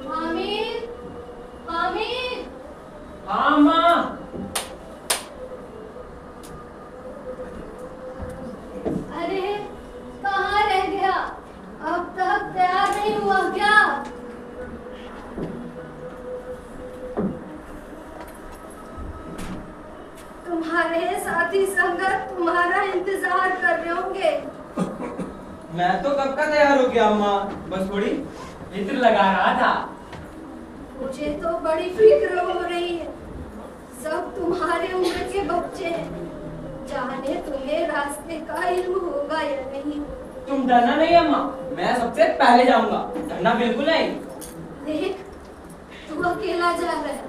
हामिद, हामिद। हाँ माँ। अरे कहाँ रह गया? अब तक तैयार नहीं हुआ क्या? तुम्हारे साथी संगत तुम्हारा इंतजार कर रहे होंगे। मैं तो कब का तैयार हो गया अम्मा, बस थोड़ी इत्र लगा रहा था। मुझे तो बड़ी फिक्र हो रही है। सब तुम्हारे उम्र के बच्चे हैं। जाने तुम्हें रास्ते का इल्म होगा या नहीं। तुम डरना नहीं अम्मा, मैं सबसे पहले जाऊंगा, डरना बिल्कुल नहीं। देख, तू अकेला जा रहा है।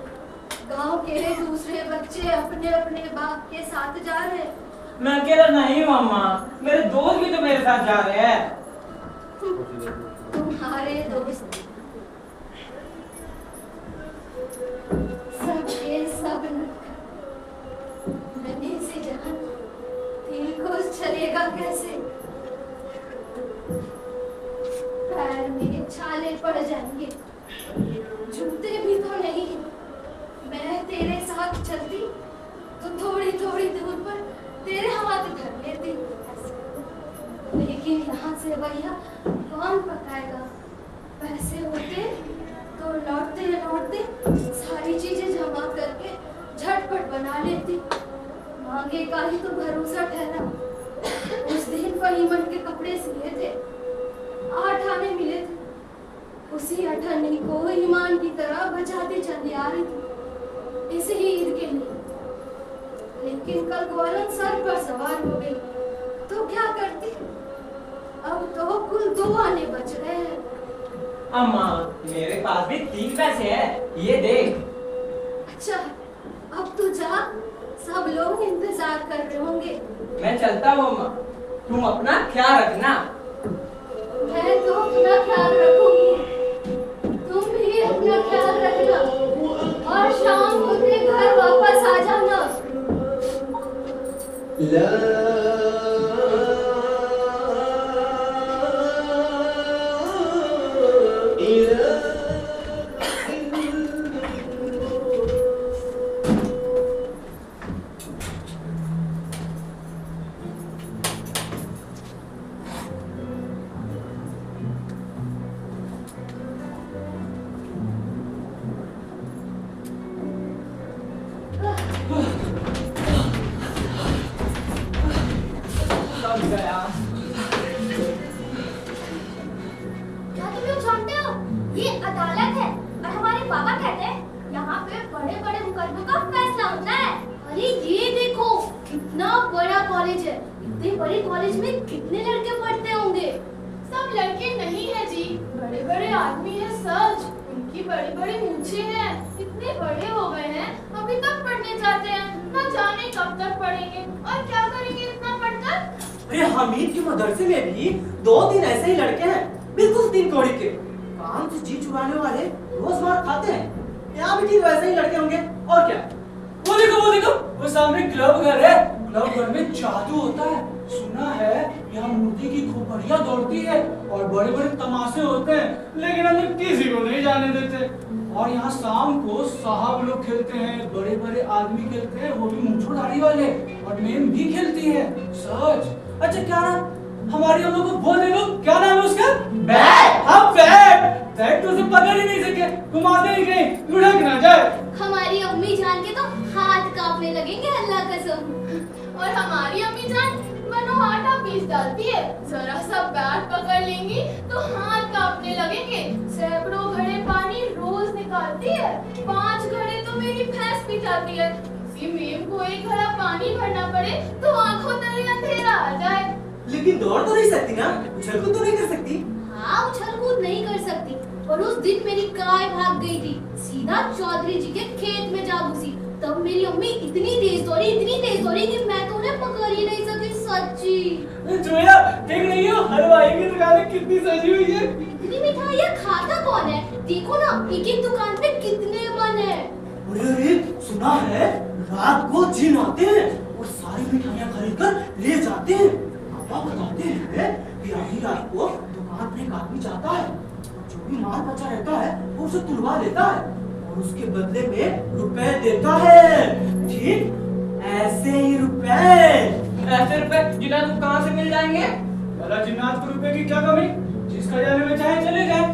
गांव के दूसरे बच्चे अपने अपने बाप के साथ जा रहे हैं। मैं अकेला नहीं हूँ अम्मा, मेरे दोस्त भी तो मेरे साथ जा रहे हैं। तुम्हारे दोस्त सबके सब नन्हे से जान इनको चलेगा कैसे? पैर में छाले पड़ जाएंगे, जूते भी तो नहीं। मैं तेरे साथ चलती तो थोड़ी थोड़ी दूर पर तेरे हाथ धर लेती, लेकिन यहाँ से भैया कौन पकाएगा? पैसे होते तो लौटते लौटते सारी चीजें जमा करके झटपट बना लेती। मांगे का ही तो भरोसा ठहरा। उस दिन फहीमन के कपड़े सिले थे, 8 आने मिले थे। उसी 8 आने को ईमान की तरह बचाती चली आ रही थी इसी ईद के लिए। लेकिन कल ग्वालन सर पर सवार हो गई तो क्या करती? अब तो कुल 2 आने बच रहे हैं। अम्मा मेरे पास भी 3 पैसे हैं, ये देख। अच्छा, अब तू जा, सब लोग इंतजार कर रहे होंगे। मैं चलता हूँ अम्मा, तुम अपना ख्याल रखना। मैं तो अपना ख्याल रखूंगी, तुम भी अपना ख्याल रखना और शाम होते घर वापस आ जाना। क्या तुम लोग जानते हो, ये अदालत है और हमारे बाबा कहते हैं यहाँ पे बड़े बड़े मुकदमों का फैसला होता है। अरे ये देखो कितना बड़ा कॉलेज है। इतने बड़े कॉलेज में कितने लड़के पढ़ते होंगे? सब लड़के नहीं है जी, बड़े बड़े आदमी है सच। उनकी बड़ी बड़ी मूछें हैं, इतने बड़े हो गए हैं, अभी तक पढ़ने जाते हैं। न जाने कब तक पढ़ेंगे और क्या करेंगे इतना पढ़कर। अरे हामिद के मदरसे में भी 2-3 ऐसे ही लड़के हैं, बिल्कुल 3 कौड़ी के, काम से जी चुराने वाले, रोज मार खाते हैं। यहाँ भी ठीक वैसे ही लड़के होंगे और क्या। वो देखो, वो सामने क्लब घर है। क्लब घर में जादू होता है, सुना है। यहाँ मूर्ति की खोपड़ियाँ दौड़ती है और बड़े बड़े तमाशे होते हैं, लेकिन अंदर किसी को नहीं जाने देते। और यहाँ शाम को साहब लोग खेलते हैं, बड़े बड़े आदमी खेलते हैं, वो भी मूंछों दाढ़ी वाले, और मेम भी खेलती है सच। अच्छा क्या नाम हमारी हम लोग को बोल दे, क्या नाम है उसका? बैट। हाँ बैट। बैट तो उसे पकड़ ही नहीं सके, घुमाते ही कहीं लुढ़क ना जाए। हमारी अम्मी जान के तो हाथ कांपने लगेंगे, अल्लाह कसम। और हमारी अम्मी जान मनो आटा पीस डालती है, जरा सा बैट पकड़ लेंगी तो हाथ कांपने लगेंगे। सैकड़ों घड़े पानी रोज निकालती है, 5 घड़े तो मेरी भैंस पी जाती है। किसी मेम को 1 घड़ा पानी भरना पड़े तो आंखों तले अंधेरा आ जाए। लेकिन दौड़ तो नहीं सकती ना, उछल कूद तो नहीं कर सकती। हाँ, उछल कूद नहीं कर सकती, पर उस दिन मेरी गाय भाग गई थी, सीधा चौधरी जी के खेत में जा घुसी। तब मेरी अम्मी इतनी तेज दौड़ी कि मैं तो उन्हें पकड़ ही नहीं सकी, सच्ची। जोया देख रही हो हलवाई की दुकान कितनी सजी हुई है। इतनी मिठाइयाँ खाता कौन है? देखो ना, एक एक दुकान पे कितने मन है। अरे सुना है रात को जिन आते हैं और सारी मिठाइयाँ खरीद कर ले जाते हैं। पापा बताते हैं कि आधी रात को दुकान पे एक आदमी जाता है और जो भी माल बचा रहता है वो उसे तुलवा लेता है और उसके बदले में रुपए देता है। ठीक ऐसे ही रुपए। ऐसे रुपए जिन्नात को कहाँ से मिल जाएंगे? भला जिन्नात को रुपए की क्या कमी? जिस खजाने में चाहे चले जाए।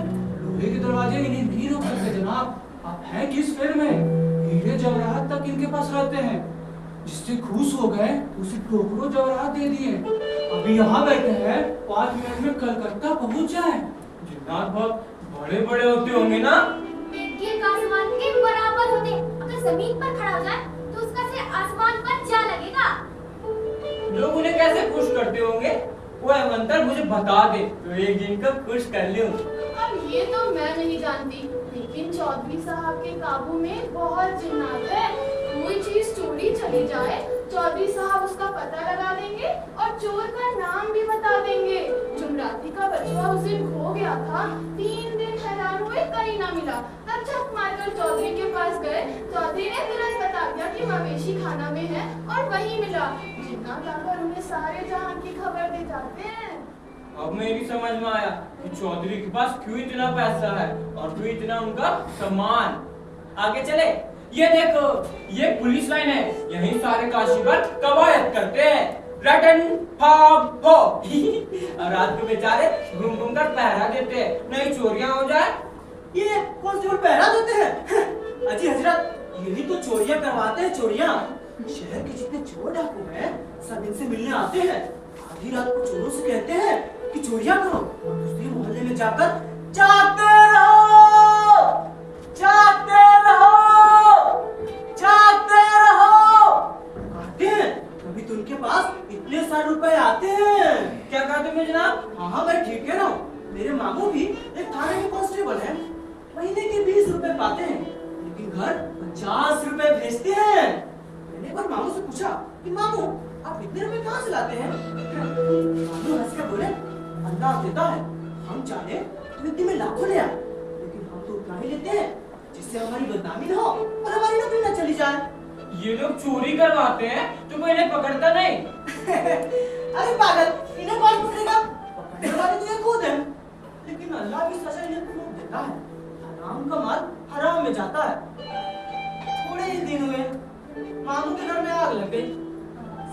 लोहे के दरवाजे इन्हें नहीं रोक सकते जनाब। आप हैं किस फेर में? हीरे जवाहरात तक इनके पास रहते हैं। जिससे खुश हो गए उसे टोकरो जवाहरात दे दिए। अभी यहाँ बैठे हैं, 5 मिनट में कलकत्ता पहुँच जाए। जिन्नात बहुत बड़े बड़े होते होंगे ना? मिट्टी का आसमान के बराबर होते। अगर जमीन पर खड़ा हो जाए तो उसका सिर आसमान पर जा लगेगा। लोग उन्हें कैसे खुश करते होंगे? वो मंत्र मुझे बता दे तो एक दिन का खुश कर लूं। अब ये तो मैं नहीं जानती, लेकिन चौधरी साहब के काबू में बहुत जिन्नात है। कोई चीज चोरी चली जाए, चौधरी साहब उसका पता लगा देंगे और चोर का नाम भी बता देंगे। जुमराती का बचवा उस दिन खो गया था, 3 दिन हैरान हुए कहीं ना मिला। तब छक मारकर चौधरी के पास गए। चौधरी ने तुरंत बता दिया कि मवेशी खाना में है और वहीं मिला। जिन्नात आकर उन्हें सारे जहां की खबर दे जाते हैं। अब मेरी समझ में आया कि चौधरी के पास क्यों इतना पैसा है और क्यों इतना उनका सम्मान। आगे चले। ये देखो, ये पुलिस लाइन है। यहीं सारे काशीगर कवायद करते हैं। रटन फागो और रात को बेचारे घूम घूम कर पहरा देते हैं, नहीं चोरियां हो जाए। ये कांस्टेबल पहरा देते हैं? अजी हजरत, यही तो चोरियां करवाते हैं। चोरियां शहर के जितने चोर डाकू हैं सब इनसे मिलने आते हैं। आधी रात को चोरों से कहते हैं कि चोरियां करो और दूसरे मोहल्ले में जाकर जागते रहो, जागते रहो, जागते रहो कहते हैं। तभी तो उनके पास इतने सारे रुपए आते हैं। क्या कहते हैं जनाब? हाँ मैं ठीक कह रहा हूँ। मेरे मामू भी एक थाने के कांस्टेबल हैं। महीने के 20 रुपए पाते हैं, लेकिन घर 50 रुपए भेजते हैं। मैंने एक बार मामू से पूछा कि मामू आप इतने रुपए कहाँ से लाते हैं? मामू हंस कर बोले, अल्लाह देता है। हम चाहे तो इतने में लाखों ले आए, लेकिन हम तो उतना ही लेते हैं जिससे हमारी बदनामी न हो और हमारी नौकरी न चली जाए। ये लोग चोरी करवाते हैं तो कोई इन्हें पकड़ता नहीं। अरे पागल, इन्हें कौन पकड़ेगा? पकड़ने वाले तो ये खुद हैं। लेकिन अल्लाह की सजा इन्हें खूब देता है। हराम का माल हराम में जाता है। थोड़े ही दिन हुए मामू के घर में आग लग गई,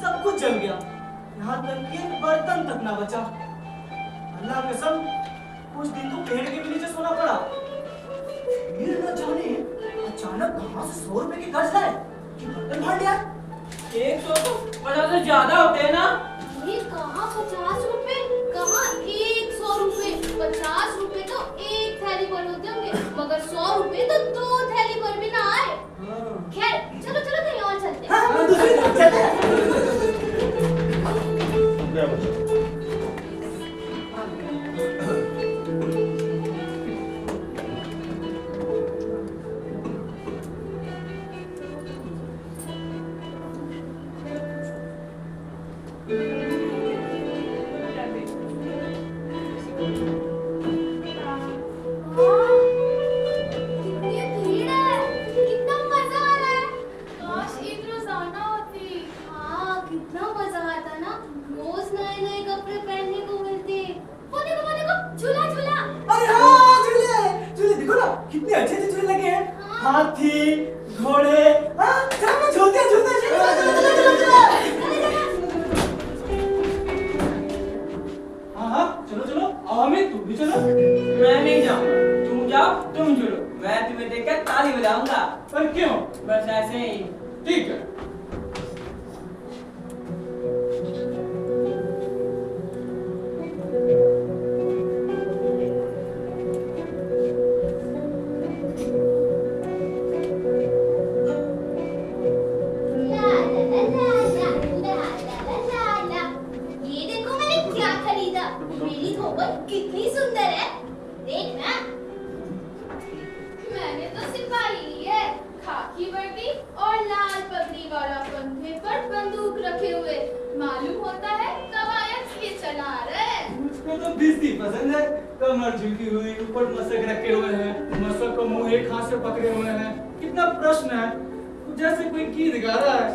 सब कुछ जल गया, यहाँ तक कि एक बर्तन तक ना बचा। अल्लाह कसम, कुछ दिन तो पेड़ के भी नीचे सोना पड़ा। फिर न जाने अचानक कहाँ से 100 रुपए की कर्ज लाए कि बर्तन भर लिया। 100 तो 50 से ज्यादा होते हैं ना? ये कहाँ 50 रुपए, कहाँ 100 रुपए। 50 रुपए तो एक थैली भर होते होंगे, मगर 100 रुपए तो 2 थैली भर भी ना आए। खैर चलो चलो कहीं और चलते हैं। हाँ, दूसरी तरफ चलते हैं। कितनी भीड़ है, कितना मजा आ रहा है। काश ईद रोजाना होती। हाँ कितना मजा आता ना, रोज नए नए कपड़े पहनने को मिलते। वो देखो झूला झूला। अरे हाँ, झूले झूले देखो ना, कितने अच्छे अच्छे झूले लगे हैं। हाथी, घोड़े, हाँ चलो झूलते हैं, झूलते हैं, हाँ चलो चलो। आओ अमित, तुम भी चलो। मैं नहीं जाऊंगा, तुम जाओ, तुम चलो। मैं तुम्हें देखकर ताली बजाऊंगा। पर क्यों? बस ऐसे ही। ठीक है। ला ला ला ला ला ला ला ला। ये देखो मैंने क्या खरीदा। मेरी धोबन कितनी सुंदर है, देख ना। मैंने तो सिपाही ली है, खाकी वर्दी और लाल पगड़ी वाला कंधे पर बंदूक रखे हुए। मालूम होता है कवायद ये चला रहा है। मुझको तो बिस्ती पसंद है। कमर झुकी हुई, ऊपर मसक रखे हुए हैं, मसक को मुंह एक हाथ से पकड़े हुए हैं। कितना प्रश्न है। जैसे कोई गीत गा रहा है।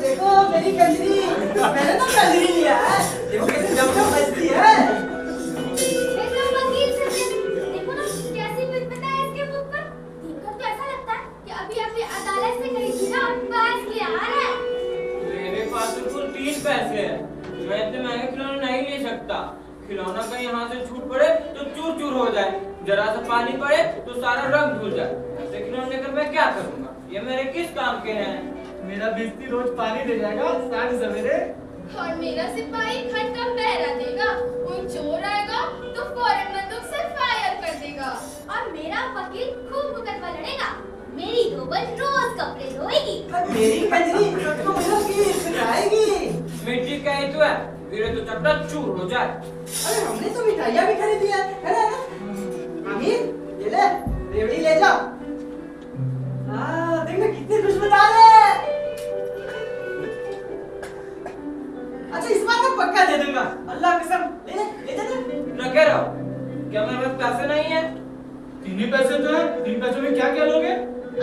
देखो मेरी कंजरी, मैंने तो कंजरी लिया है, देखो कैसे जम बजती है। एकदम वकील से देखो ना कैसी विपदा है इसके मुंह पर। देखकर तो ऐसा लगता है कि अभी अभी अदालत से गई थी ना और पास के आ रहा है। मेरे पास तो कुल 30 पैसे है, मैं इतने महंगे खिलौने नहीं ले सकता। खिलौना कहीं यहाँ से छूट पड़े तो चूर चूर हो जाए, जरा सा पानी पड़े तो सारा रंग धुल जाए। ऐसे खिलौने लेकर मैं क्या करूँगा? ये मेरे किस काम के हैं? मेरा बिस्ती रोज पानी दे जाएगा साँझ सवेरे। और मेरा सिपाही खट का पहरा देगा, कोई चोर आएगा तो फौरन बंदूक से फायर कर देगा। और मेरा वकील खूब मुकदमा लड़ेगा। मेरी धोबन रोज कपड़े धोएगी। मेरी कंजरी तो मेरा गीत गाएगी। मिट्टी का ही तो है, गिरे तो चपटा चूर हो जाए। अरे हमने तो मिठाइयाँ भी खरीदी है ना? अमीर ये ले, रेवड़ी ले जा। देखना कितने खुशबूदार है। अच्छा इस बार मैं पक्का दे दूंगा, अल्लाह कसम। ले जा ना। रखे रहो, क्या मेरे पास पैसे नहीं है? 3 ही पैसे तो है, 3 पैसों में क्या क्या लोगे?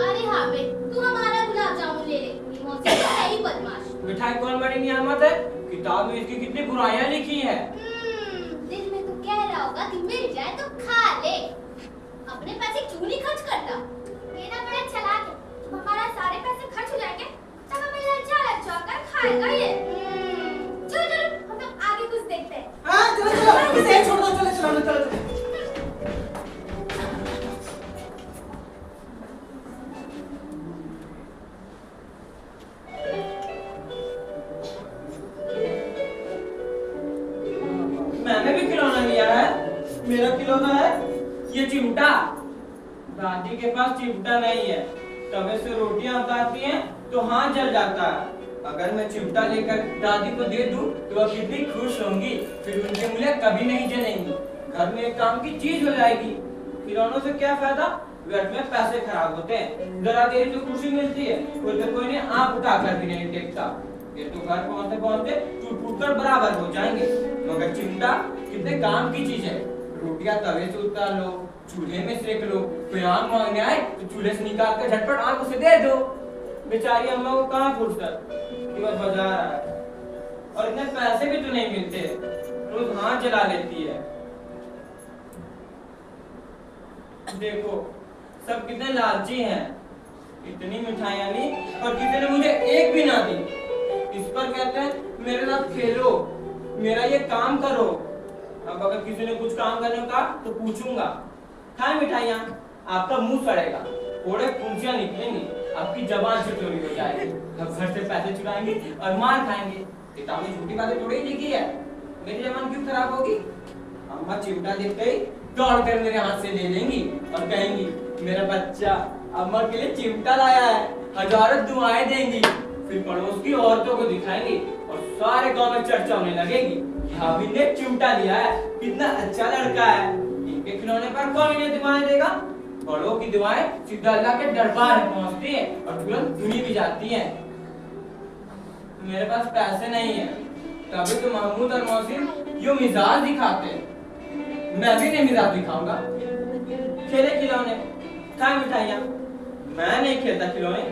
अरे हामिद, तू हमारा गुलाब जामुन ले ले। ये मौसी तो है ही बदमाश। मिठाई कौन बड़ी नियामत है? किताब में इसकी कितनी बुराइयां लिखी है। दिल में तो कह रहा होगा कि मिल जाए तो खा ले। अपने पैसे क्यों नहीं खर्च करता? मेरा बड़ा चालाक है। जब हमारा सारे पैसे खर्च हो जाएंगे तब हमें लज्जा कर खाएगा ये। चलो चलो हम लोग आगे कुछ देखते हैं। हाँ चलो चलो, इसे छोड़ दो, चलो चलो चलो। मैंने भी खिलौना लिया है। मेरा खिलौना है। ये चिमटा। दादी के पास चिमटा नहीं है, तवे से रोटियां उतारती हैं तो हाथ जल जाता है। अगर मैं चिमटा लेकर दादी को दे दूं तो वह कितनी खुश होंगी, फिर उनकी उंगलियां कभी नहीं जलेंगी। घर में एक काम की चीज हो जाएगी। खिलौनों से क्या फायदा? व्यर्थ में पैसे खराब होते हैं। जरा देरी तो खुशी मिलती है, कोई तो कोई ने आंख उठाकर भी नहीं देखता। ये तो घर पहुंचते पहुंचते टूट फूट कर बराबर हो जाएंगे। मगर चिमटा कितने काम की चीज है। रोटियां तवे से उतार लो, चूल्हे में सेक लो, कोई आम मांगने आए तो चूल्हे से निकाल कर झटपट आम उसे दे दो। बेचारी अम्मा को कहाँ फुर्सत कि वह बाजार आए, और इतने पैसे भी तो नहीं मिलते, रोज हाथ जला लेती है। देखो सब कितने लालची हैं। इतनी मिठाइयां ली और किसी ने मुझे एक भी ना दी। इस पर कहते हैं मेरे साथ खेलो, मेरा ये काम करो। अब अगर किसी ने कुछ काम करने का तो पूछूंगा। खाए मिठाइयाँ, आपका मुंह सड़ेगा, थोड़े फुंसियां निकलेंगी, आपकी जबान चटोरी हो जाएगी। अब घर से पैसे चुराएंगे और मार खाएंगे। किताब में झूठी बातें थोड़ी ही लिखी है। मेरी जबान क्यों खराब होगी? अम्मा चिमटा देखते ही दौड़ कर मेरे हाथ से ले लेंगी और कहेंगी मेरा बच्चा अम्मा के लिए चिमटा लाया है। हजारों दुआएं देंगी, फिर पड़ोस की औरतों को दिखाएंगी और सारे गांव में चर्चा होने लगेगी कि हामिद ने चिमटा लिया है, कितना अच्छा लड़का है। इनके खिलौने पर कौन इन्हें दुआएं देगा? बड़ों की दुआएं सीधा अल्लाह के दरबार में पहुंचती है और तुरंत सुनी भी जाती हैं। मेरे पास पैसे नहीं है, तभी तो महमूद और मौसिम यूं मिजाज दिखाते हैं। मैं भी नहीं मिजाज दिखाऊंगा। खेले खिलौने, खाए मिठाइयाँ। मैं नहीं खेलता खिलौने,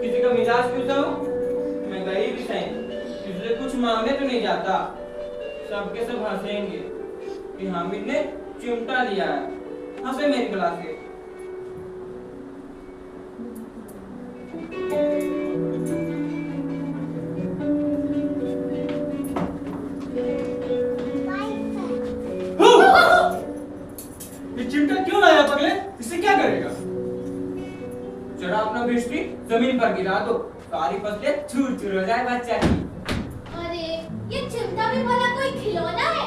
किसी का मिजाज क्यों सहूं? मैं गरीब ही सही, किसी से कुछ मांगने तो नहीं जाता। सबके सब हंसेंगे कि हामिद ने चिमटा लिया है। हंसे मेरी क्लास के। ये चिमटा क्यों लाया पगले? इससे क्या करेगा? जरा अपना बिस्ती जमीन पर गिरा दो, सारी फसलें चूर चूर हो जाए बच्चा की। अरे ये चिमटा भी भला कोई खिलौना है?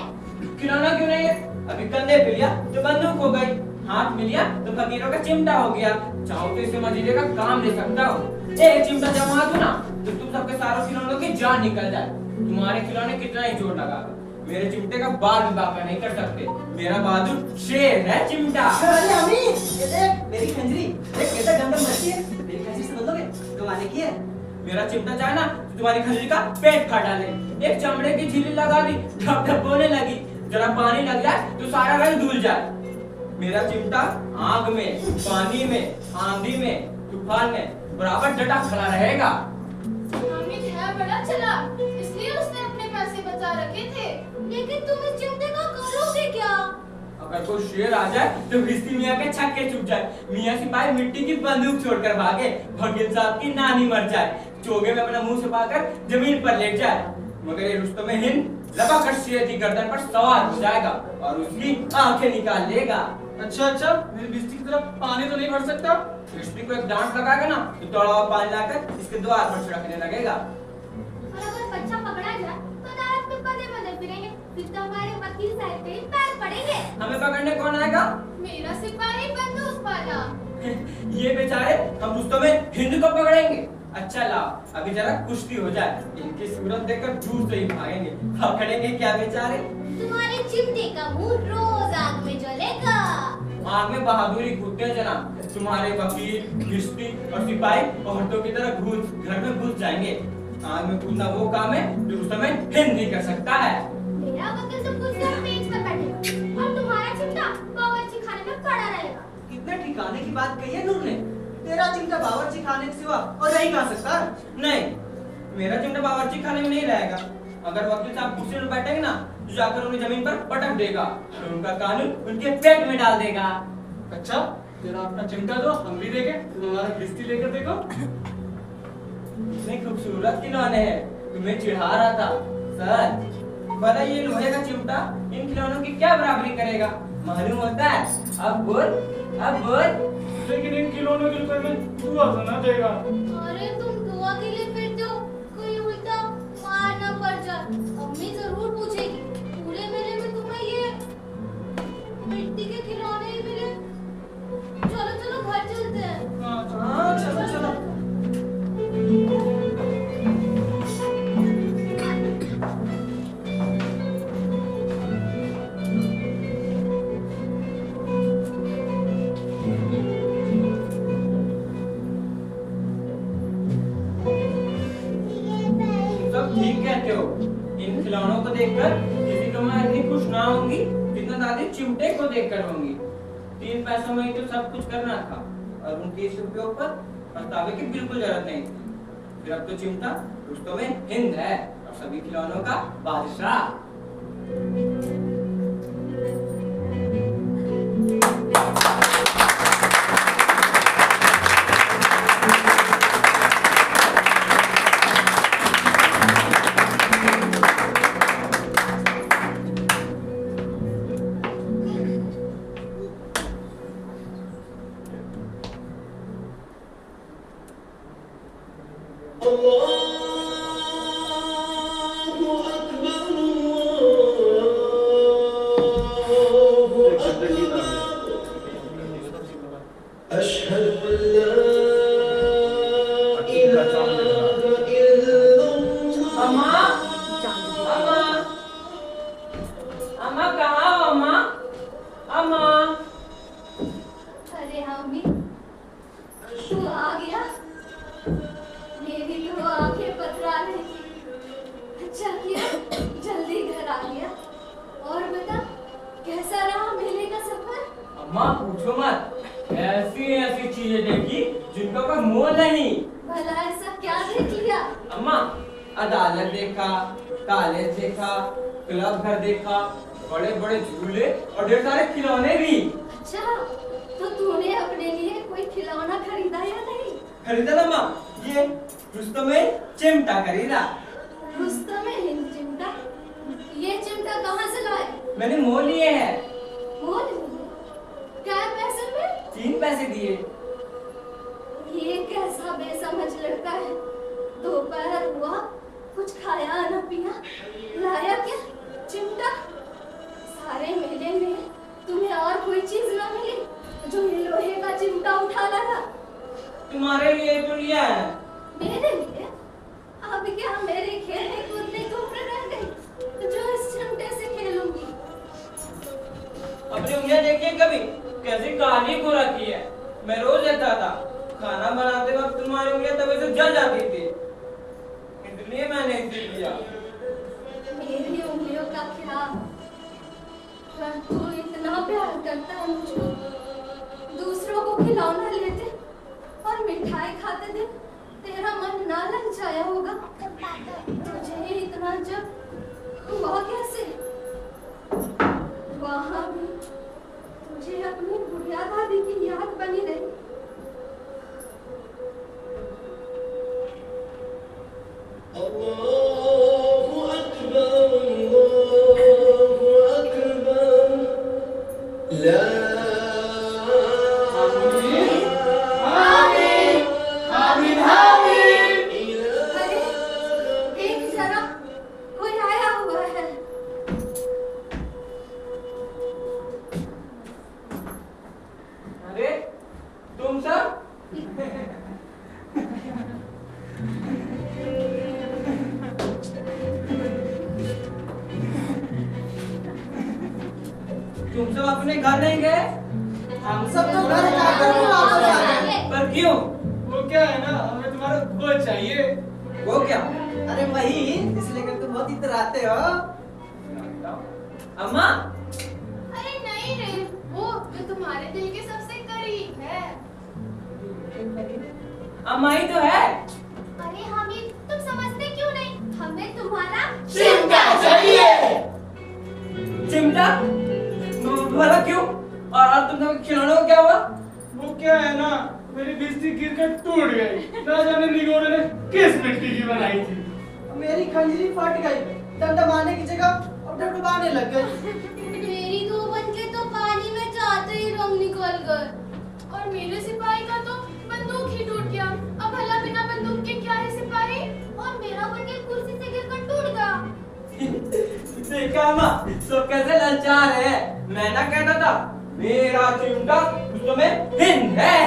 खिलौना क्यों नहीं है? अभी कंधे पे लिया तो बंदूक हो गई, हाथ में लिया तो फकीरों का चिमटा हो गया। चाहो तो इसे मजीरे का काम ले सकता हो। एक चिमटा जमा दो ना तो तुम सबके सारों खिलौनों की जान निकल जाए। तुम्हारे खिलौने कितना ही जोर लगा, मेरे चिमटे का बाल भी बाका नहीं कर सकते। मेरा बहादुर शेर है चिमटा। अरे अम्मी, ये देख मेरी खंजरी, देख कैसा गंदा मच्छी है। मेरी खंजरी से बदलोगे? कमाने की है। मेरा चिमटा चाहे ना तो तुम्हारी खंजरी का पेट फाड़ डाले। एक चमड़े की झिल्ली लगा दी, ढप ढप होने लगी, जरा पानी लग जाए तो सारा रंग धुल जाए। मेरा चिमटा आग में, पानी में, आंधी में, तूफान में बराबर डटा खड़ा रहेगा। हामिद है बड़ा चालाक, इसलिए उसने अपने पैसे बचा रखे थे। लेकिन तुम इस चिमटे का करोगे क्या? अगर कोई शेर आ जाए तो भिस्ती मियाँ के छक्के चुप जाए, मियाँ सिपाही मिट्टी की बंदूक छोड़कर भागे, वकील साहब की नानी मर जाए, चोगे में अपना मुंह छिपाकर जमीन पर लेट जाए, मगर ये रुस्तम हिंद लपक शेर की गर्दन पर सवार हो जाएगा और उसकी आंखें निकाल लेगा। अच्छा, मेरी बिस्ती की तरफ पानी तो नहीं भर सकता? बिस्ती को एक डांट लगाएगा ना तो थोड़ा और पानी लाकर इसके द्वार पर छिड़कने लगेगा। और अगर बच्चा पकड़ा जाए तो अदालत में पदे फिरेंगे, फिर तो हमारे वकील साहब पे पैर पड़ेंगे। हमें पकड़ने कौन आएगा? मेरा सिपाही बंदूक वाला। ये बेचारे हम रुस्तम हिंद को पकड़ेंगे। अच्छा लाओ अभी जरा कुश्ती हो जाए, इनकी सूरत देखकर दूर से ही भागेंगे। पकड़ेंगे क्या बेचारे? तुम्हारे चिमटे का मुंह रोज आग में जलेगा। आग में बहादुरी कूदते हैं जनाब। तुम्हारे वकील, किश्ती और सिपाही औरतों की तरह घर में घुस जाएंगे। आग में कूदना वो काम है जो उस समय हिंद नहीं कर सकता है। मेरा वकील तो कुछ देर पेच पर बैठेगा और तुम्हारा चिमटा बावर्ची खाने में पड़ा रहेगा। कितने ठिकाने की बात कही है नूर ने। तेरा चिमटा बावर्ची खाने के सिवा और नहीं खा सकता। नहीं, मेरा चिमटा बावर्ची खाने में नहीं रहेगा। अगर वकील साहब कुर्सी पर बैठेंगे ना तो जाकर उन्हें जमीन पर पटक देगा और उनका कानून उनके पेट में डाल देगा। अच्छा, तेरा अपना चिमटा दो, हम भी देखें। तुम हमारा बिस्ती लेकर देखो। इतने खूबसूरत खिलौने हैं, तुम्हें चिढ़ा रहा था सर। भला ये लोहे का चिमटा इन खिलौनों की क्या बराबरी करेगा? मालूम होता है? अब बोल। लेकिन इन खिलौनों के रुपए में दुआ तो ना देगा। अरे तुम दुआ के लिए फिरते हो, कोई उल्टा मार ना पड़ जाए। अम्मी जरूर पूछेगी, पूरे मेले में तुम्हें ये मिट्टी के खिलौने ही मिले। चलो घर चलते हैं। हाँ चलो। इन खिलौनों को देखकर किसी को मैं इतनी खुश ना होंगी जितना दादी चिमटे को देखकर होंगी। 3 पैसों में ही तो सब कुछ करना था और उन 30 रुपयों पर पछतावे की बिल्कुल जरूरत नहीं थी। फिर अब तो चिमटा रुस्तम हिंद है और सभी खिलौनों का बादशाह। अरे हामी, तू आ गया। मेरी तो आंखें पथरा रही थी। अच्छा किया जल्दी घर आ गया। और बता, कैसा रहा मेले का सफर? अम्मा पूछो मत, ऐसी चीजें देखी जिनका कोई मोल नहीं। भला ऐसा क्या देख लिया? अम्मा अदालत देखा, कॉलेज देखा, क्लब घर देखा, बड़े बड़े झूले और ढेर सारे खिलौने भी। अच्छा, तो तूने अपने लिए कोई खिलौना खरीदा या नहीं? खरीदा ना माँ, ये रुस्तम चिमटा खरीदा। रुस्तम हिंद चिमटा? ये चिमटा कहाँ से लाए? मैंने मोल लिए है। मोल? क्या पैसे में? 3 पैसे दिए। ये कैसा बेसमझ लड़का है। दोपहर हुआ, कुछ खाया न पिया, लाया क्या? चिमटा? सारे मेले में तुम्हें और कोई चीज न मिली जो ये लोहे का चिमटा उठा लाया? तुम्हारे लिए तो लिया है। मेरे लिए? अब क्या मेरे खेलने कूदने की उम्र रह गई जो इस चिमटे से खेलूंगी? अपनी उंगलियां देखिए कभी कैसी काली को रखी है। मैं रोज लेता था, खाना बनाते वक्त तुम्हारी उंगलियां तवे से जल जाती थी, इसलिए मैंने इसे लिया। मेरी उंगलियों का ख्याल कर, तू इतना प्यार करता है मुझको, दूसरों को खिलौना लेते और मिठाई खाते दिन तेरा मन ना ललचाया होगा। तुझे इतना जब हुआ कैसे? वहाँ भी तुझे अपनी बुढ़िया दादी की याद बनी रही। तुम सब अपने घर नहीं गए? हम सब तो घर जाकर वापस आ गए। पर क्यों? वो क्या है ना, हमें तुम्हारा वो चाहिए। वो क्या? अरे वही इसलिए कि तुम बहुत इतराते हो। अम्मा, अरे नहीं रे, वो जो तुम्हारे दिल के सबसे करीब है। अम्मा ही तो है। अरे हामिद, तुम समझते क्यों नहीं? हमें तुम्हारा चिमटा चाहिए। चिमटा? भला क्यों? और तुम सब खिलौनों को क्या हुआ? वो क्या है ना, मेरी बिजली गिरकर टूट गई। ना जाने निगोरे ने किस मिट्टी की बनाई थी। मेरी खंजरी फट गई, डमडमाने की जगह अब डमडमाने लग गई। मेरी दो बनके तो पानी में जाते ही रंग निकल गए। और मेरे सिपाही का तो बंदूक ही टूट गया। अब भला बिना बंदूक के क्या है सिपाही? और मेरा बनके कुर्सी से गिरकर टूट गया। देखा अम्मा, सब कैसे ललचा रहे हैं। मैं ना कहता था मेरा चिमटा उसको में हिंद है।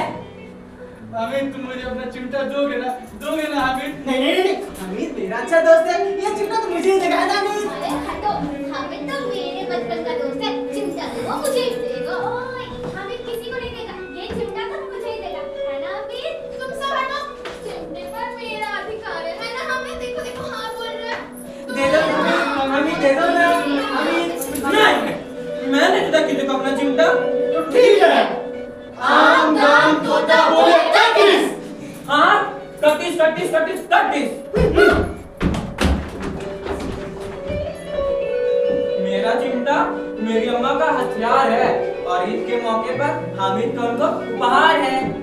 हामिद, तुम मुझे अपना चिमटा दोगे ना हामिद? नहीं, हमीद मेरा अच्छा दोस्त है। ये चिमटा तो मुझे ही देगा ना हमीद। अरे हटो, हामिद तो मेरे बचपन का दोस्त है। चिमटा तो वो मुझे ही देगा। ओए, हामिद किसी को नहीं देगा। ये चिमटा तो मुझे ही देगा, है ना हामिद? तुम सब हटो। चिमटे पर मेरा अधिकार है ना? हमें देखो देखो हाँ बोल रहा है। दे दो हमीद, दे दो ना हमीद। नहीं, मैं नहीं देता किसी को अपना चिमटा। तो ठीक है, आम दाम तोता बोले तकिस। हाँ, तकिस तकिस तकिस तकिस। मेरा चिमटा मेरी अम्मा का हथियार है और ईद के मौके पर हामिद का उनको उपहार है।